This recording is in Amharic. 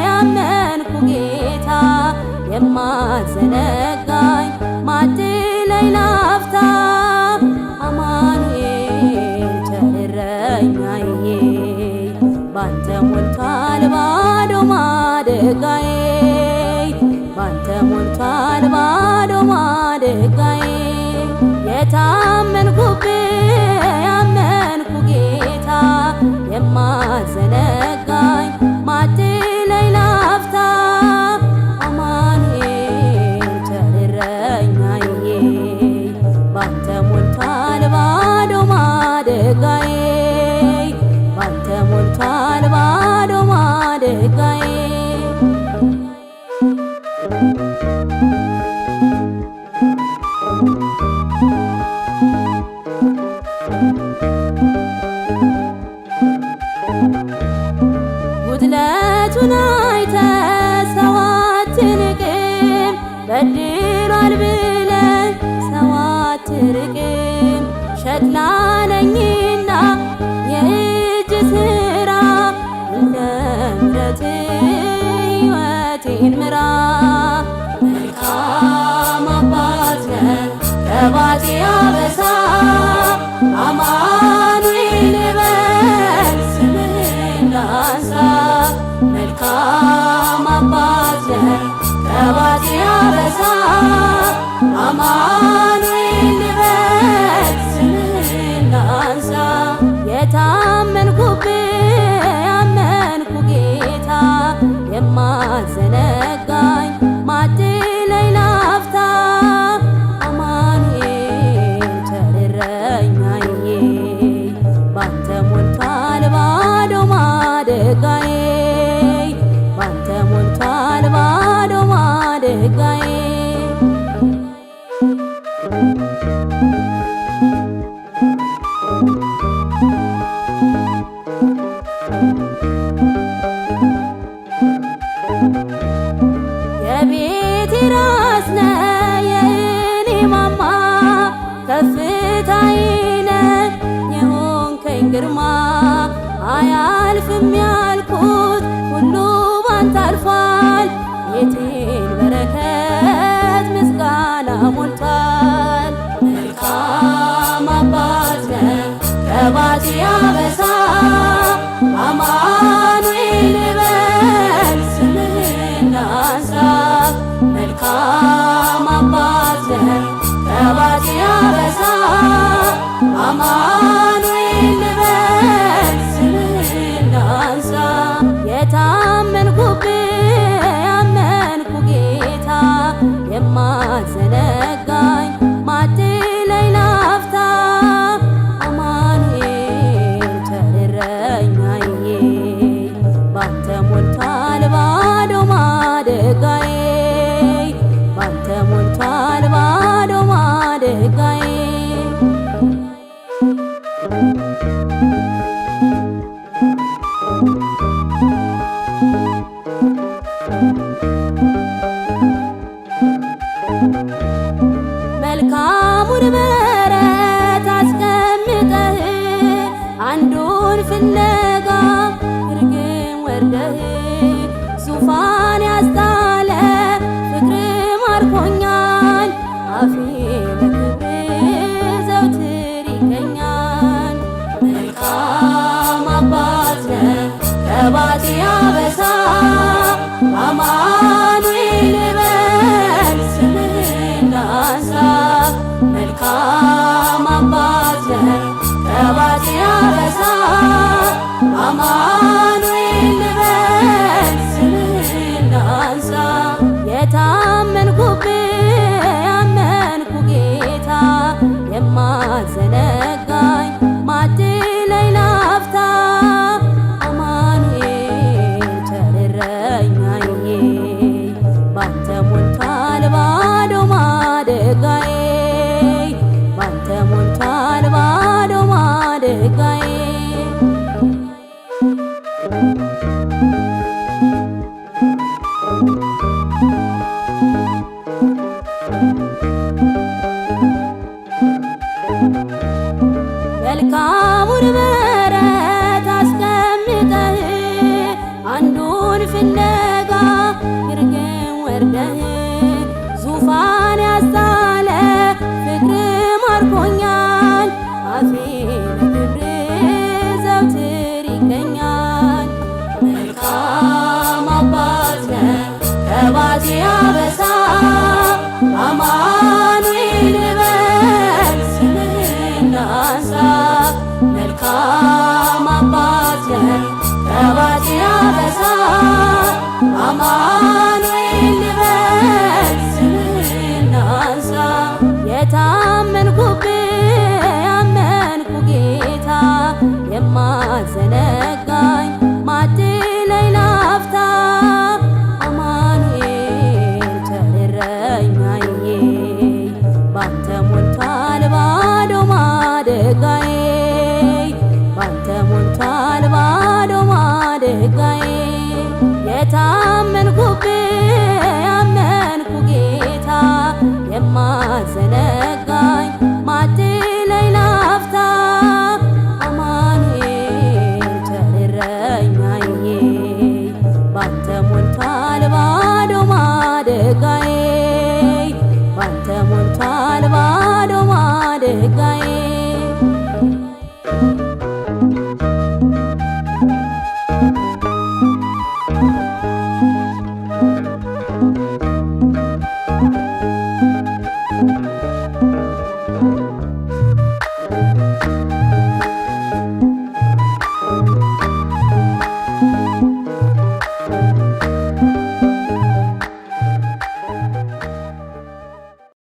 ያመንኩ ጌታ የማትዘነጋኝ ማትለይ ላፍታ አማኑኤል ቸር እረኛዬ ባንተ ሞልቷል ባዶ ማደጋዬ ባንተ ሞልቷል ባዶ ማደጋዬ ያመንኩ ጌታ የማትዘነጋኝ ማትለይ ላፍታ አማኑኤል ቸር እረኛዬ ባንተ ሞልቷል ባዶ ማደጋዬ ባንተ ሞልቷል ባዶ ማደጋዬ ጉድለቱን አይተህ ሰው አትንቅም በድሏል ብለህ ሰው አትርቅም ሸክላ ነኝና የእጅ ሥራ እንደ ምሕረትህ ሕይወቴን ምራ መልካም አባት ነህ ከባቴ አበሳ አማኑኤል በል ስምህን ላንሳ መልካም አባት ነህ ከባቴ አበሳ አማኑኤል በል ስምህን ላንሳ ያመንኩ ጌታ የማትዘነጋኝ ማትለይ ላፍታ አማኑኤል ቸር እረኛዬ ባንተ ሞልቷል ባዶ ማደጋዬ ባንተ ሞልቷል ባዶ ማደጋዬ የቤቴ ራስ ነህ የእኔ ማማ ከፍታዬ ነህ የሆንከኝ ግርማ አያልፍም ያልኩት ሁሉ ባንተ አልፏል የቴን በረከት ምስጋና ሞልቷል መልካም አባት ነህ ከባቴ አበሳ አማኑኤል በል ስምህን ላንሳ መልካም አባት ነህ ከባቴ አበሳ አማኑኤል በል ስምህን ላንሳ ያመንኩ ጌታ የማትዘነጋኝ ማትለይ ላፍታ አማኑኤል ቸር እረኛዬ ባንተ ሞልቷል ባዶ ማደጋዬ ባንተ ሞልቷል ባዶ ማደጋዬ መልካሙን በረት አስቀምጠህ አንዱን ፍለጋ እርግም ወርደህ ዙፋን ያስጣለ ፍቅር ማርኮኛል አፌ በክብር ዘውትር ይገኛል መልካም አባት ነህ ከባቴ አበሳ አማኑኤል በል ስምህን ላንሳ መልካም አባት ነህ ከባቴ አበሳ አማኑኤል በል ስምህን ላንሳ ያመንኩ ጌታ የማትዘነጋኝ ማትለይ ላፍታ አማኑኤል ቸር እረኛዬ ባንተ ሞልቷል ሞልቷል ባዶ ማደጋዬ ባንተ ሞልቷል ባዶ ማደጋዬ መልካሙን በረት አስቀምጠህ አንዱን ፍለጋ ግርግም ወርደህ ዙፋን ያስጣለ ፍቅር ማርኮኛል አፌ በክብር ዘውትር ይገኛል። መልካም አባት ነህ ከባቴ አበሳ አማኑኤል በል ስምህን ላንሳ መልካም አባት ነህ ከባቴ አበሳ አማኑኤል